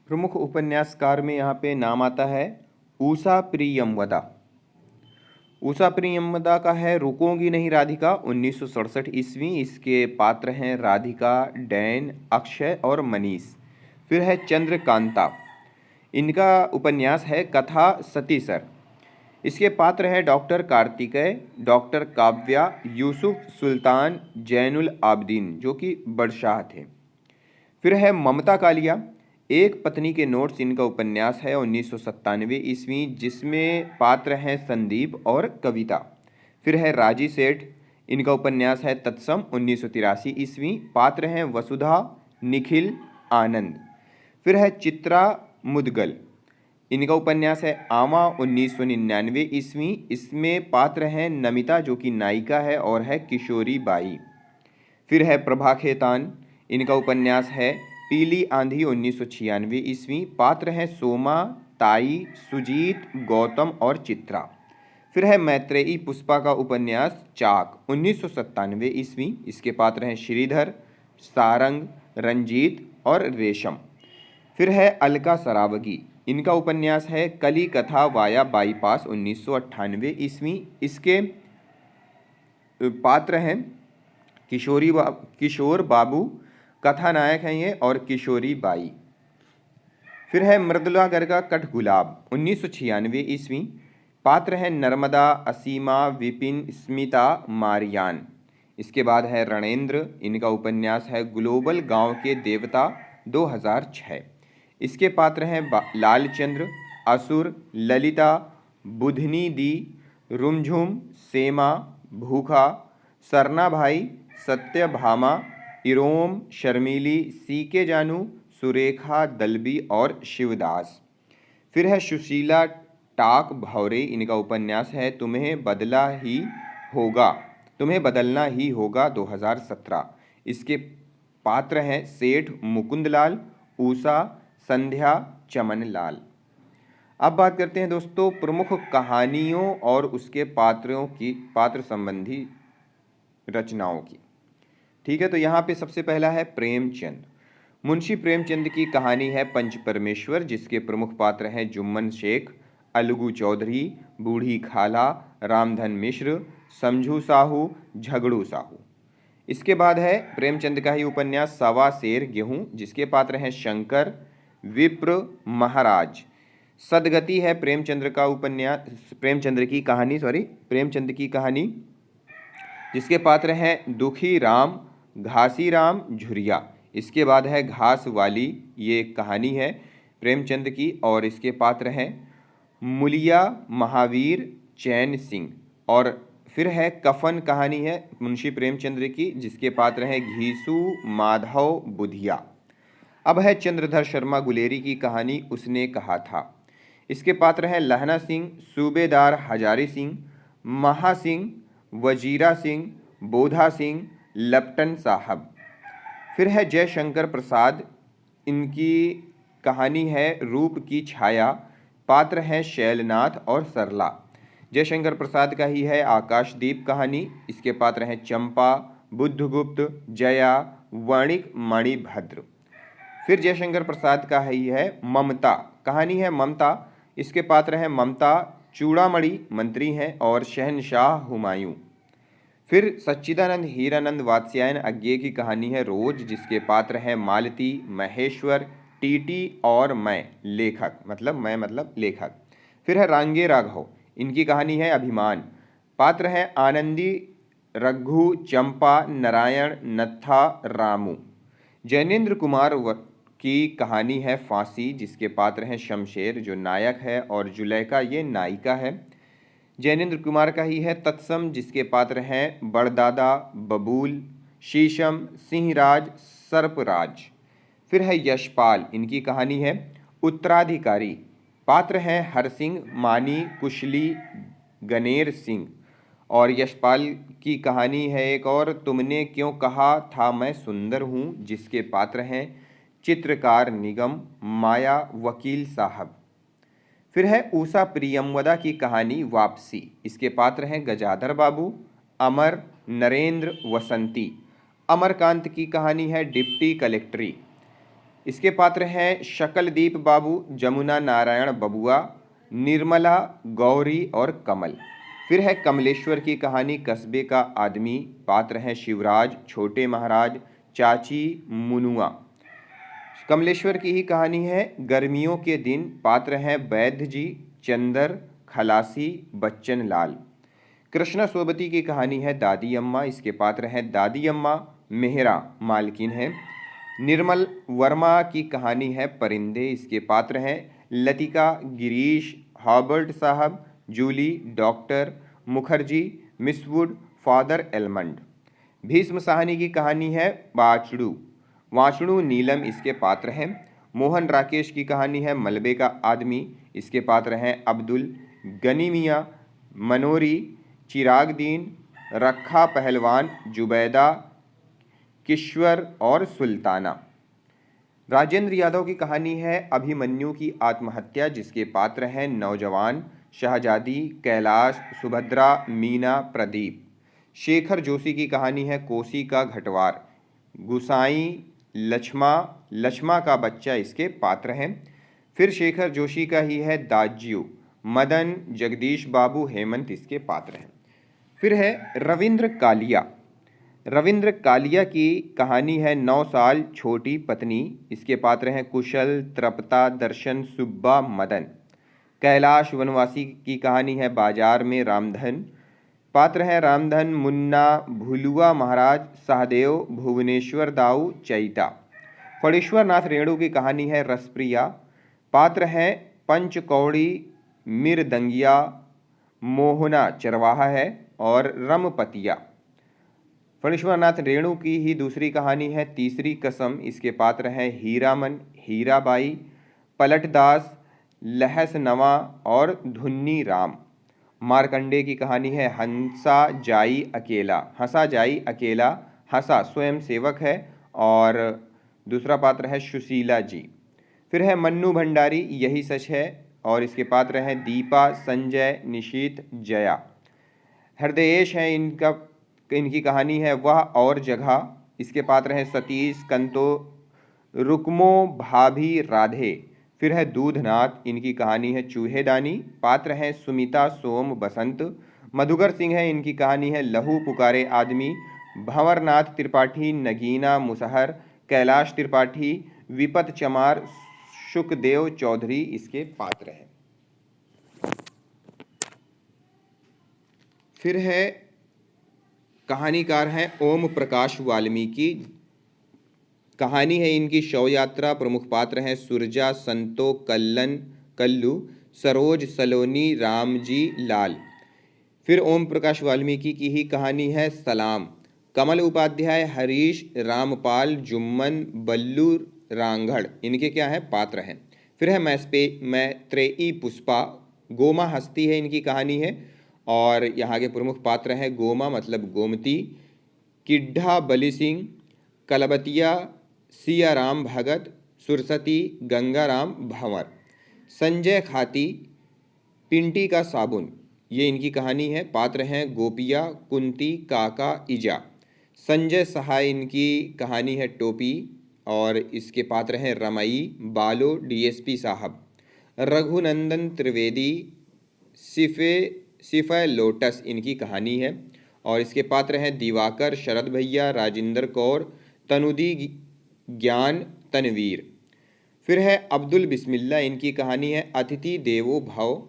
प्रमुख उपन्यासकार में यहाँ पे नाम आता है ऊषा प्रियमवदा। ऊषा प्रियमवदा का है रुकोगी नहीं राधिका 1967 ईस्वी। इसके पात्र हैं राधिका, डैन, अक्षय और मनीष। फिर है चंद्रकांता, इनका उपन्यास है कथा सतीसर। इसके पात्र हैं डॉक्टर कार्तिकेय, डॉक्टर काव्या, यूसुफ सुल्तान, जैनुल आबदीन जो कि बडशाह थे। फिर है ममता कालिया, एक पत्नी के नोट्स, इनका उपन्यास है 1997 ईस्वी, जिसमें पात्र हैं संदीप और कविता। फिर है राजी सेठ, इनका उपन्यास है तत्सम 1983 ईस्वी, पात्र हैं वसुधा, निखिल, आनंद। फिर है चित्रा मुदगल, इनका उपन्यास है आमा 1999 ईस्वी, इसमें पात्र हैं नमिता जो कि नायिका है और है किशोरी बाई। फिर है प्रभा खेतान, इनका उपन्यास है पीली आंधी 1996 ईस्वी, पात्र हैं सोमा, ताई, सुजीत, गौतम और चित्रा। फिर है मैत्रेयी पुष्पा का उपन्यास चाक 1997 ईस्वी, इसके पात्र हैं श्रीधर, सारंग, रंजीत और रेशम। फिर है अलका सरावगी, इनका उपन्यास है कली कथा वाया बाईपास 1998 ईस्वी, इसके पात्र हैं किशोर बाबू, कथानायक हैं ये, और किशोरी बाई। फिर है मृदुला गर्ग कठ गुलाब 1996 ईस्वी, पात्र हैं नर्मदा, असीमा, विपिन, स्मिता, मारियान। इसके बाद है रणेंद्र, इनका उपन्यास है ग्लोबल गांव के देवता 2006। इसके पात्र हैं लालचंद्र, असुर, ललिता, बुधनी दी, रुमझुम, सेमा, भूखा, सरना भाई, सत्यभामा, इरोम, शर्मिली, सीके जानू, सुरेखा दलबी और शिवदास। फिर है सुशीला टाक भौरे, इनका उपन्यास है तुम्हें बदलना ही होगा 2017। इसके पात्र हैं सेठ मुकुंदलाल, उषा, संध्या, चमन लाल। अब बात करते हैं दोस्तों प्रमुख कहानियों और उसके पात्र संबंधी रचनाओं की। ठीक है, तो यहाँ पे सबसे पहला है प्रेमचंद। मुंशी प्रेमचंद की कहानी है पंच परमेश्वर, जिसके प्रमुख पात्र हैं जुम्मन शेख, अलगू चौधरी, बूढ़ी खाला, रामधन मिश्र, समझू साहू, झगड़ू साहू। इसके बाद है प्रेमचंद का ही उपन्यास सवा शेर गेहूं, जिसके पात्र हैं शंकर, विप्र, महाराज। सदगति है प्रेमचंद की कहानी, जिसके पात्र हैं दुखी राम, घासी राम, झुरिया। इसके बाद है घास वाली, ये कहानी है प्रेमचंद की, और इसके पात्र हैं मुलिया, महावीर, चैन सिंह। और फिर है कफन, कहानी है मुंशी प्रेमचंद की, जिसके पात्र हैं घीसू, माधव, बुधिया। अब है चंद्रधर शर्मा गुलेरी की कहानी उसने कहा था। इसके पात्र हैं लहना सिंह, सूबेदार हजारी सिंह, महा सिंह, वजीरा सिंह, बोधा सिंह, लपटन साहब। फिर है जयशंकर प्रसाद, इनकी कहानी है रूप की छाया, पात्र हैं शैलनाथ और सरला। जयशंकर प्रसाद का ही है आकाशदीप कहानी, इसके पात्र हैं चंपा, बुद्धगुप्त, जया, वाणिक, मणिभद्र। फिर जयशंकर प्रसाद का ही है ममता, कहानी है ममता, इसके पात्र हैं ममता, चूड़ामणि मंत्री हैं और शहनशाह हुमायूं। फिर सच्चिदानंद हीरानंद वात्स्यायन अज्ञे की कहानी है रोज, जिसके पात्र हैं मालती, महेश्वर, टीटी और मैं मतलब लेखक। फिर है रांगे राघव, इनकी कहानी है अभिमान, पात्र हैं आनंदी, रघु, चंपा, नारायण, नत्था, रामू। जैनेन्द्र कुमार की कहानी है फांसी, जिसके पात्र हैं शमशेर जो नायक है और जुलेखा ये नायिका है। जैनेन्द्र कुमार का ही है तत्सम, जिसके पात्र हैं बड़दादा, बबूल, शीशम, सिंहराज, सर्पराज। फिर है यशपाल, इनकी कहानी है उत्तराधिकारी, पात्र हैं हरसिंह, मानी, कुशली, गनेर सिंह। और यशपाल की कहानी है एक और, तुमने क्यों कहा था मैं सुंदर हूँ, जिसके पात्र हैं चित्रकार निगम, माया, वकील साहब। फिर है ऊषा प्रियमवदा की कहानी वापसी, इसके पात्र हैं गजाधर बाबू, अमर, नरेंद्र, वसंती। अमरकांत की कहानी है डिप्टी कलेक्टरी, इसके पात्र हैं शकलदीप बाबू, जमुना नारायण बबुआ, निर्मला, गौरी और कमल। फिर है कमलेश्वर की कहानी, कस्बे का आदमी, पात्र हैं शिवराज, छोटे महाराज, चाची, मुनुआ। कमलेश्वर की ही कहानी है गर्मियों के दिन, पात्र हैं वैद्य जी, चंदर, खलासी, बच्चन लाल। कृष्णा सोबती की कहानी है दादी अम्मा, इसके पात्र हैं दादी अम्मा, मेहरा मालकिन है। निर्मल वर्मा की कहानी है परिंदे, इसके पात्र हैं लतिका, गिरीश, हॉबर्ट साहब, Julie, doctor Mukherjee, Miss Wood, father Elmond. Bhisham Sahni की कहानी है वाचड़ू, वाचड़ू नीलम इसके पात्र हैं। मोहन राकेश की कहानी है मलबे का आदमी, इसके पात्र हैं अब्दुल, गनी मियाँ, मनोरी, चिरागदीन, रखा पहलवान, जुबैदा, किश्वर और सुल्ताना। राजेंद्र यादव की कहानी है अभिमन्यु की आत्महत्या, जिसके पात्र हैं नौजवान, शहजादी, कैलाश, सुभद्रा, मीना, प्रदीप। शेखर जोशी की कहानी है कोसी का घटवार, गुसाई, लक्ष्मा, लक्ष्मा का बच्चा इसके पात्र हैं। फिर शेखर जोशी का ही है दाज्यू, मदन, जगदीश बाबू, हेमंत इसके पात्र हैं। फिर है रविंद्र कालिया, रविंद्र कालिया की कहानी है 9 साल छोटी पत्नी, इसके पात्र हैं कुशल, तृप्ता, दर्शन, सुब्बा, मदन। कैलाश वनवासी की कहानी है बाजार में रामधन, पात्र हैं रामधन, मुन्ना, भुलुआ महाराज, सहदेव, भुवनेश्वर दाऊ, चैता। फणीश्वर नाथ रेणु की कहानी है रसप्रिया, पात्र हैं पंचकौड़ी, मिरदंगिया, मोहना चरवाहा है और रमपतिया। फणीश्वर नाथ रेणु की ही दूसरी कहानी है तीसरी कसम, इसके पात्र हैं हीरामन, हीराबाई, पलटदास, लहसनवा और धुन्नी राम। मार्कंडे की कहानी है हंसा जाई अकेला, हंसा जाई अकेला, हंसा स्वयं सेवक है और दूसरा पात्र है सुशीला जी। फिर है मन्नू भंडारी, यही सच है, और इसके पात्र हैं दीपा, संजय, निशीत, जया। हृदयेश है इनकी कहानी है वह और जगह, इसके पात्र हैं सतीश, कंतो, रुकमो, भाभी, राधे। फिर है दूधनाथ, इनकी कहानी है चूहेदानी, पात्र हैं सुमिता, सोम, बसंत। मधुकर सिंह है, इनकी कहानी है लहू पुकारे आदमी, भंवरनाथ त्रिपाठी, नगीना मुसहर, कैलाश त्रिपाठी, विपत चमार, सुखदेव चौधरी इसके पात्र हैं। फिर है कहानीकार हैं ओम प्रकाश वाल्मीकि, कहानी है इनकी शव यात्रा, प्रमुख पात्र हैं सुरजा, संतो, कल्लन, कल्लू, सरोज, सलोनी, रामजी, लाल। फिर ओम प्रकाश वाल्मीकि की ही कहानी है सलाम, कमल उपाध्याय, हरीश, रामपाल, जुम्मन, बल्लू, रांगड़ इनके क्या है पात्र हैं। फिर है मैत्रेयी पुष्पा, गोमा हस्ती है इनकी कहानी है और यहाँ के प्रमुख पात्र हैं गोमा मतलब गोमती, किड्ढा बली सिंह, कलबतिया, सियाराम भगत, सुरसती, गंगाराम भंवर। संजय खाती, पिंटी का साबुन, ये इनकी कहानी है, पात्र हैं गोपिया, कुंती, काका, इजा। संजय सहाय इनकी कहानी है टोपी और इसके पात्र हैं रमई, बालो, डीएसपी साहब। रघुनंदन त्रिवेदी, सिफे लोटस इनकी कहानी है और इसके पात्र हैं दिवाकर, शरद भैया, राजिंदर कौर, तनुदी, ज्ञान, तनवीर। फिर है अब्दुल बिस्मिल्ला, इनकी कहानी है अतिथि देवो भव,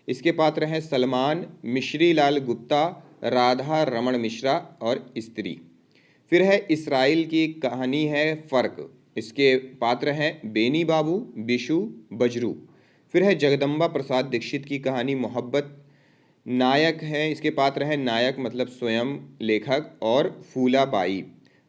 इसके पात्र हैं सलमान, मिश्री लाल गुप्ता, राधा रमण मिश्रा और स्त्री। फिर है इसराइल की कहानी है फ़र्क, इसके पात्र हैं बेनी बाबू, बिशु, बजरू। फिर है जगदम्बा प्रसाद दीक्षित की कहानी मोहब्बत, नायक है इसके पात्र हैं नायक मतलब स्वयं लेखक और फूलाबाई।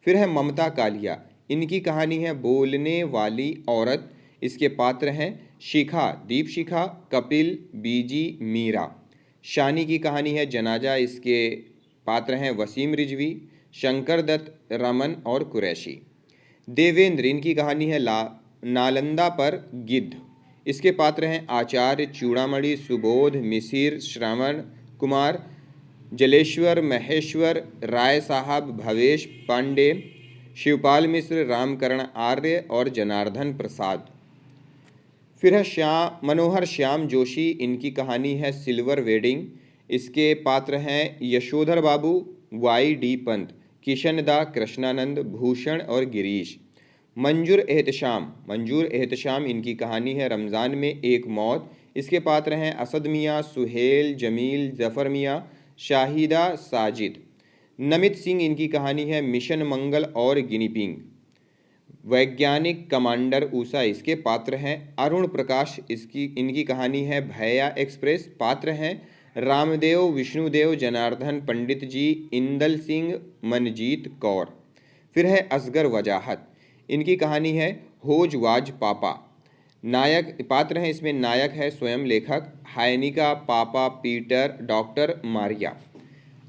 फिर है ममता कालिया, इनकी कहानी है बोलने वाली औरत, इसके पात्र हैं शिखा, दीपशिखा, कपिल, बीजी, मीरा। शानी की कहानी है जनाजा, इसके पात्र हैं वसीम रिजवी, शंकर दत्त, रमन और कुरैशी। देवेंद्र, इनकी कहानी है नालंदा पर गिद्ध, इसके पात्र हैं आचार्य, चूड़ामणि, सुबोध, मिसिर, श्रवण कुमार, जलेश्वर, महेश्वर, राय साहब, भवेश पांडे, शिवपाल मिश्र, रामकरण आर्य और जनार्दन प्रसाद। फिर है मनोहर श्याम जोशी, इनकी कहानी है सिल्वर वेडिंग। इसके पात्र हैं यशोधर बाबू, Y.D. पंत, किशन दा, कृष्णानंद, भूषण और गिरीश। मंजूर एहतशाम, इनकी कहानी है रमज़ान में एक मौत। इसके पात्र हैं असद मियाँ, सुहेल, जमील, जफ़र मियाँ, शाहिदा, साजिद। नमित सिंह, इनकी कहानी है मिशन मंगल और गिनीपिंग। वैज्ञानिक कमांडर ऊषा, इसके पात्र हैं अरुण प्रकाश, इनकी कहानी है भैया एक्सप्रेस। पात्र हैं रामदेव, विष्णुदेव, जनार्दन पंडित जी, इंदल सिंह, मनजीत कौर। फिर है असगर वजाहत, इनकी कहानी है होज वाज पापा। नायक पात्र हैं इसमें, नायक है स्वयं लेखक, हायनिका, पापा, पीटर, डॉक्टर मारिया।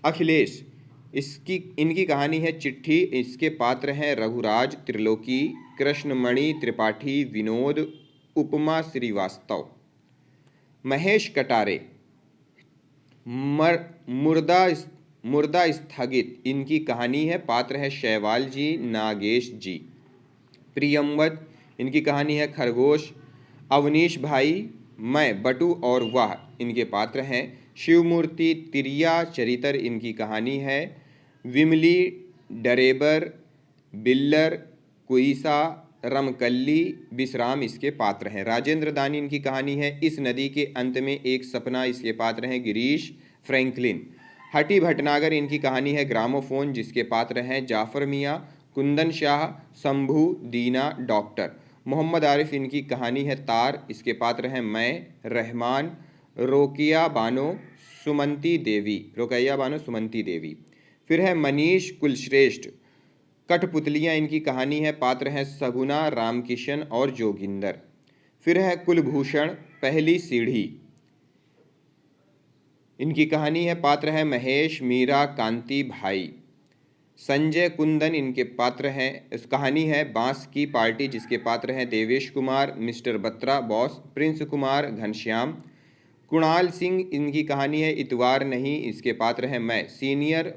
अखिलेश, इनकी कहानी है चिट्ठी। इसके पात्र हैं रघुराज, त्रिलोकी, कृष्णमणि त्रिपाठी, विनोद, उपमा श्रीवास्तव। महेश कटारे, मुर्दा स्थगित, इनकी कहानी है, पात्र है शैवाल जी, नागेश जी। प्रियंवद, इनकी कहानी है खरगोश। अवनीश भाई, मैं, बटू और वाह, इनके पात्र हैं। शिवमूर्ति, तिरिया चरितर, इनकी कहानी है। विमली, डरेबर, बिल्लर, कुईसा, रमकल्ली, विश्राम, इसके पात्र हैं। राजेंद्र दानी, इनकी कहानी है इस नदी के अंत में एक सपना, इसके पात्र हैं गिरीश, फ्रैंकलिन। हटी भटनागर, इनकी कहानी है ग्रामोफोन, जिसके पात्र हैं जाफ़र मियाँ, कुंदन शाह, शंभू, दीना, डॉक्टर। मोहम्मद आरिफ, इनकी कहानी है तार, इसके पात्र हैं मैं, रहमान, रोकिया बानो, सुमंती देवी। फिर है मनीष कुलश्रेष्ठ, कठपुतलियाँ, इनकी कहानी है, पात्र हैं सगुना, रामकिशन और जोगिंदर। फिर है कुलभूषण, पहली सीढ़ी, इनकी कहानी है, पात्र है महेश, मीरा, कांति, भाई। संजय कुंदन, इनके पात्र हैं, इस कहानी है बांस की पार्टी, जिसके पात्र हैं Devesh Kumar, mister Batra, boss, Prince Kumar, Ghanshyam. Kunal Singh, इनकी कहानी है इतवार नहीं, इसके पात्र हैं मैं, senior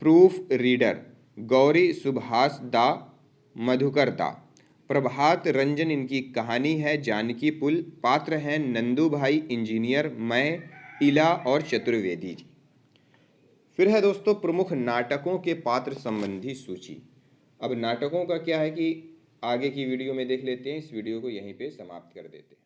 proof reader, Gauri Subhash दा, मधुकर दा। प्रभात रंजन, इनकी कहानी है जानकी पुल, पात्र हैं नंदू भाई, इंजीनियर, मैं, इला और चतुर्वेदी जी। फिर है दोस्तों प्रमुख नाटकों के पात्र संबंधी सूची। अब नाटकों का क्या है कि आगे की वीडियो में देख लेते हैं, इस वीडियो को यहीं पे समाप्त कर देते हैं।